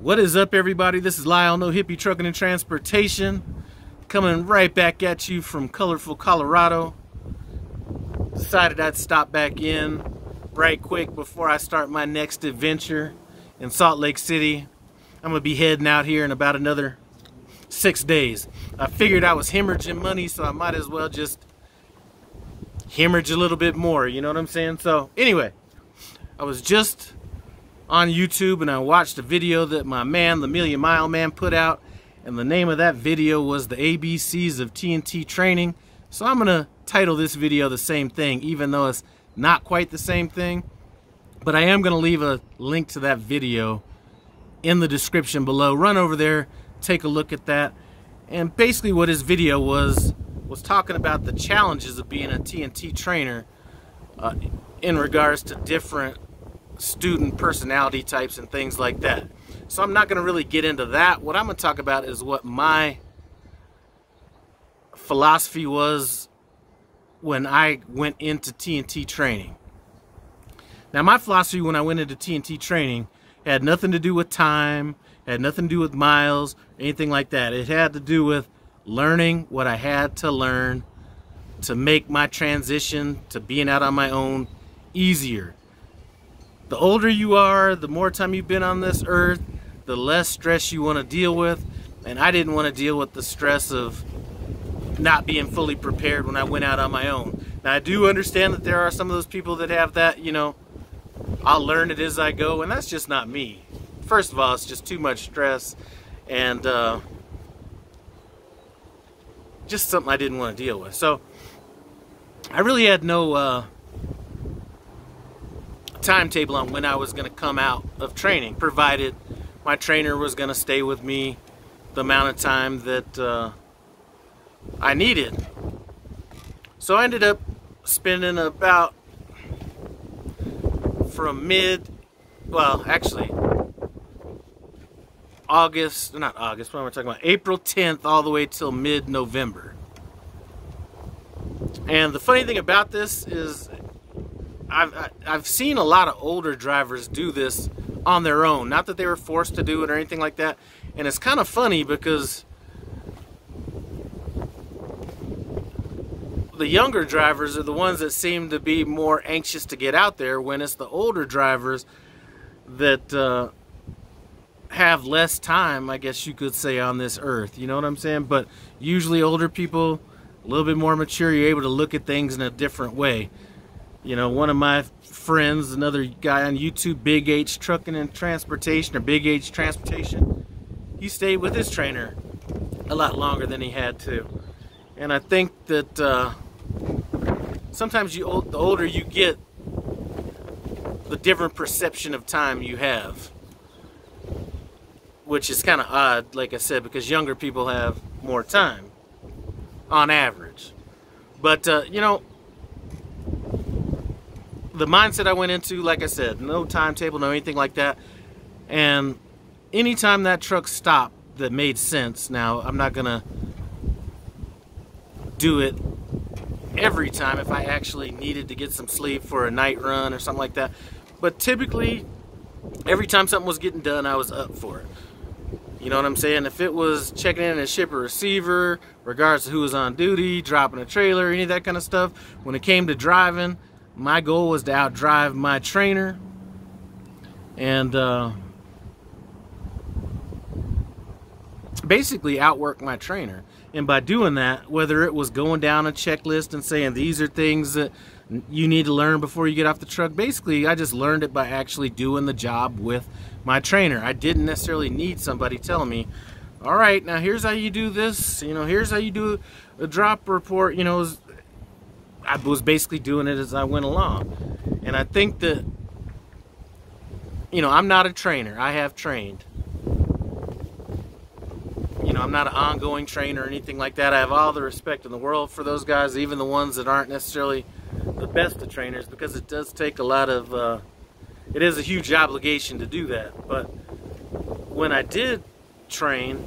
What is up, everybody? This is Lyle, No Hippie Trucking and Transportation, coming right back at you from colorful Colorado. Decided I'd stop back in right quick before I start my next adventure in Salt Lake City. I'm gonna be heading out here in about another 6 days. I figured I was hemorrhaging money, so I might as well just hemorrhage a little bit more, you know what I'm saying? So anyway, I was just on YouTube and I watched a video that my man, the Million Mile Man, put out, and the name of that video was the ABCs of TNT training. So I'm gonna title this video the same thing, even though it's not quite the same thing, but I am gonna leave a link to that video in the description below. Run over there, take a look at that. And basically what his video was talking about the challenges of being a TNT trainer in regards to different student personality types and things like that. So I'm not going to really get into that. What I'm going to talk about is what my philosophy was when I went into TNT training. Now, my philosophy when I went into TNT training had nothing to do with time, had nothing to do with miles, anything like that. It had to do with learning what I had to learn to make my transition to being out on my own easier. The older you are, the more time you've been on this earth, the less stress you want to deal with. And I didn't want to deal with the stress of not being fully prepared when I went out on my own. Now, I do understand that there are some of those people that have that, you know, I'll learn it as I go, and that's just not me. First of all, it's just too much stress, and just something I didn't want to deal with. So I really had no timetable on when I was going to come out of training, provided my trainer was going to stay with me the amount of time that I needed. So I ended up spending about from April 10th all the way till mid-November. And the funny thing about this is I've seen a lot of older drivers do this on their own. Not that they were forced to do it or anything like that. And it's kind of funny because the younger drivers are the ones that seem to be more anxious to get out there, when it's the older drivers that have less time, I guess you could say, on this earth. You know what I'm saying? But usually older people, a little bit more mature, you're able to look at things in a different way. You know, one of my friends, another guy on YouTube, Big H Trucking and Transportation, or Big H Transportation, he stayed with his trainer a lot longer than he had to. And I think that sometimes the older you get, the different perception of time you have, which is kind of odd, like I said, because younger people have more time on average. But you know, the mindset I went into, like I said, no timetable, no anything like that. And anytime that truck stopped that made sense, now I'm not gonna do it every time if I actually needed to get some sleep for a night run or something like that, but typically every time something was getting done, I was up for it. You know what I'm saying? If it was checking in and ship a receiver, regards to who was on duty, dropping a trailer, any of that kind of stuff, when it came to driving, my goal was to outdrive my trainer and basically outwork my trainer. And by doing that, whether it was going down a checklist and saying these are things that you need to learn before you get off the truck, basically I just learned it by actually doing the job with my trainer. I didn't necessarily need somebody telling me, all right, now here's how you do this, you know, here's how you do a drop report. You know, I was basically doing it as I went along. And I think that, you know, I'm not a trainer. I have trained. You know, I'm not an ongoing trainer or anything like that. I have all the respect in the world for those guys, even the ones that aren't necessarily the best of trainers, because it does take a lot of, it is a huge obligation to do that. But when I did train,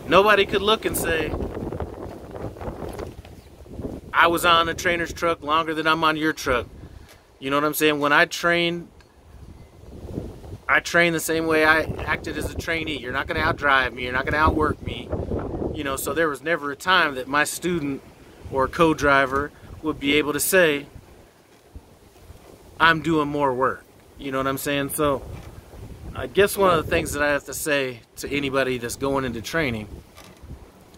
nobody could look and say, I was on a trainer's truck longer than I'm on your truck. You know what I'm saying? When I trained, I train the same way I acted as a trainee. You're not going to outdrive me. You're not going to outwork me. You know, so there was never a time that my student or co-driver would be able to say, I'm doing more work. You know what I'm saying? So I guess one of the things that I have to say to anybody that's going into training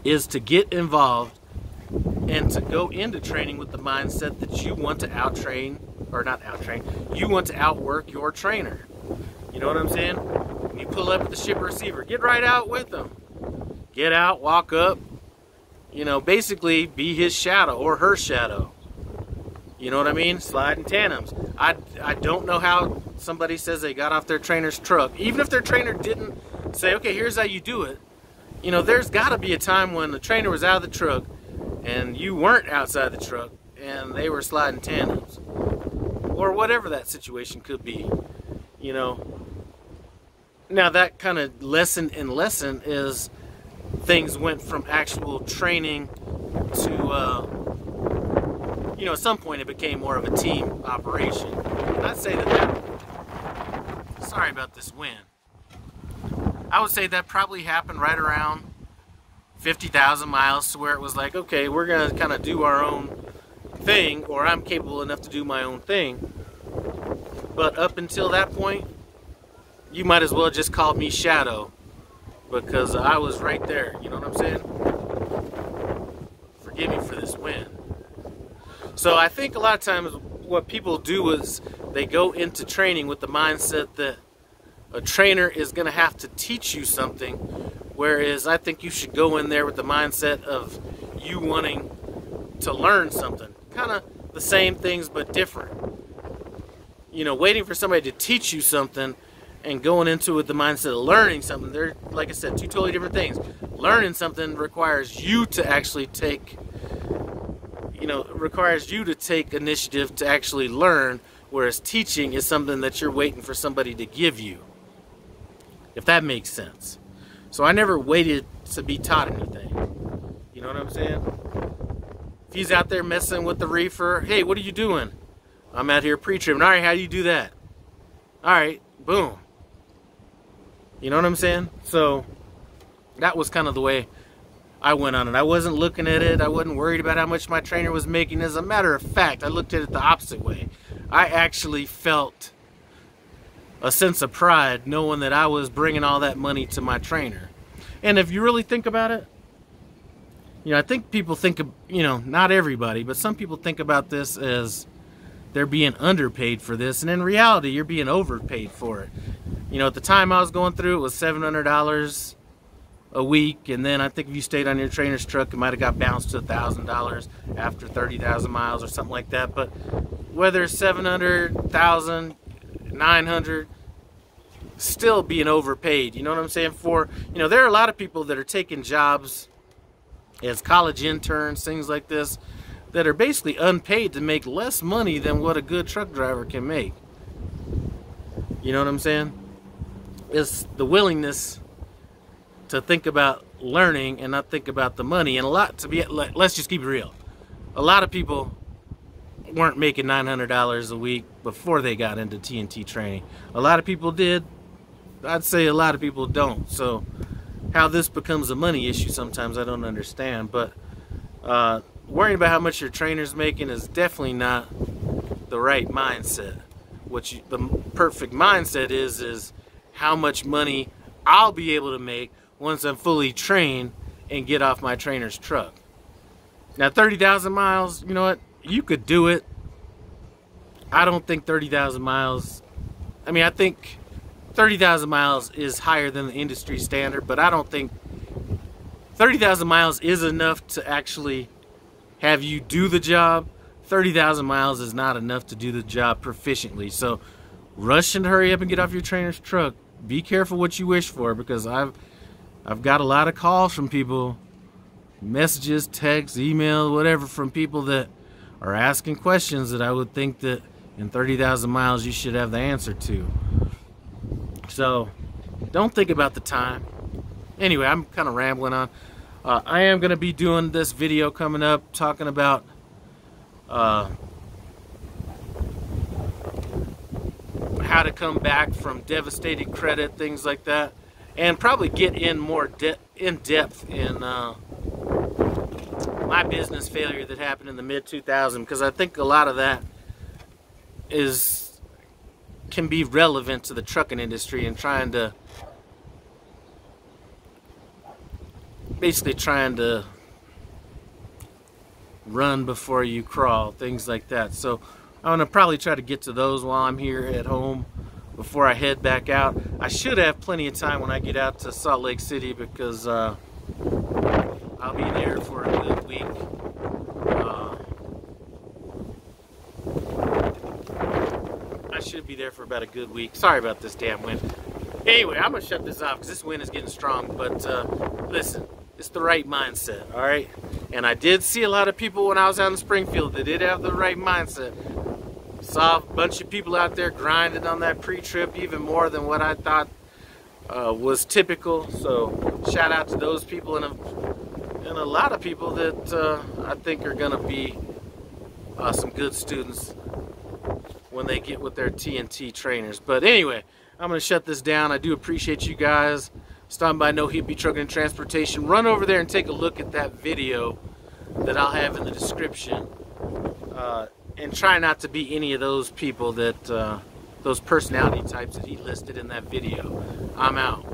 is to get involved and to go into training with the mindset that you want to out-train, or not out-train, you want to outwork your trainer. You know what I'm saying? When you pull up with the shipper receiver, get right out with them. Get out, walk up, you know, basically be his shadow or her shadow. You know what I mean? Slide in tandems. I don't know how somebody says they got off their trainer's truck. Even if their trainer didn't say, okay, here's how you do it. You know, there's got to be a time when the trainer was out of the truck and you weren't outside the truck and they were sliding tandems. Or whatever that situation could be, you know. Now that kind of lesson in lesson is things went from actual training to, you know, at some point it became more of a team operation. And I'd say that, sorry about this wind. I would say that probably happened right around 50,000 miles, to where it was like, okay, we're going to kind of do our own thing, or I'm capable enough to do my own thing. But up until that point, you might as well just call me Shadow, because I was right there. You know what I'm saying? Forgive me for this wind. So I think a lot of times what people do is they go into training with the mindset that a trainer is going to have to teach you something, whereas I think you should go in there with the mindset of you wanting to learn something. Kind of the same things but different. You know, waiting for somebody to teach you something and going into it with the mindset of learning something, they're, like I said, two totally different things. Learning something requires you to actually take, you know, requires you to take initiative to actually learn, whereas teaching is something that you're waiting for somebody to give you, if that makes sense. So I never waited to be taught anything. You know what I'm saying? If he's out there messing with the reefer, hey, what are you doing? I'm out here pre-trimming. All right, how do you do that? All right, boom. You know what I'm saying? So that was kind of the way I went on it. I wasn't looking at it. I wasn't worried about how much my trainer was making. As a matter of fact, I looked at it the opposite way. I actually felt a sense of pride knowing that I was bringing all that money to my trainer. And if you really think about it, you know, I think people think of, you know, not everybody, but some people think about this as they're being underpaid for this, and in reality, you're being overpaid for it. You know, at the time I was going through, it was $700 a week, and then I think if you stayed on your trainer's truck, it might have got bounced to $1,000 after 30,000 miles or something like that. But whether it's 700, 1,000, 900, still being overpaid. You know what I'm saying? For, you know, there are a lot of people that are taking jobs as college interns, things like this, that are basically unpaid to make less money than what a good truck driver can make. You know what I'm saying? It's the willingness to think about learning and not think about the money. And a lot, to be, let's just keep it real, a lot of people weren't making $900 a week before they got into TNT training. A lot of people did. I'd say a lot of people don't. So how this becomes a money issue sometimes I don't understand. But worrying about how much your trainer's making is definitely not the right mindset. The perfect mindset is how much money I'll be able to make once I'm fully trained and get off my trainer's truck. Now 30,000 miles, you know what? You could do it. I don't think 30,000 miles, I mean, I think 30,000 miles is higher than the industry standard, but I don't think 30,000 miles is enough to actually have you do the job. 30,000 miles is not enough to do the job proficiently. So rush and hurry up and get off your trainer's truck. Be careful what you wish for, because I've got a lot of calls from people, messages, texts, email, whatever, from people that are asking questions that I would think that in 30,000 miles you should have the answer to. So don't think about the time. Anyway, I'm kind of rambling on. I am going to be doing this video coming up talking about how how to come back from devastated credit, things like that, and probably get in more in depth in my business failure that happened in the mid-2000s, because I think a lot of that can be relevant to the trucking industry and basically trying to run before you crawl, things like that. So I'm gonna probably try to get to those while I'm here at home before I head back out. I should have plenty of time when I get out to Salt Lake City, because I'll be there for a good week. I should be there for about a good week. Sorry about this damn wind. Anyway, I'm gonna shut this off because this wind is getting strong. But listen, it's the right mindset, all right? And I did see a lot of people when I was out in Springfield that did have the right mindset. Saw a bunch of people out there grinding on that pre-trip, even more than what I thought was typical. So shout out to those people, and a lot of people that I think are gonna be some good students when they get with their TNT trainers. But anyway, I'm going to shut this down. I do appreciate you guys stopping by No Hippie Trucking and Transportation. Run over there and take a look at that video that I'll have in the description. And try not to be any of those people that, those personality types that he listed in that video. I'm out.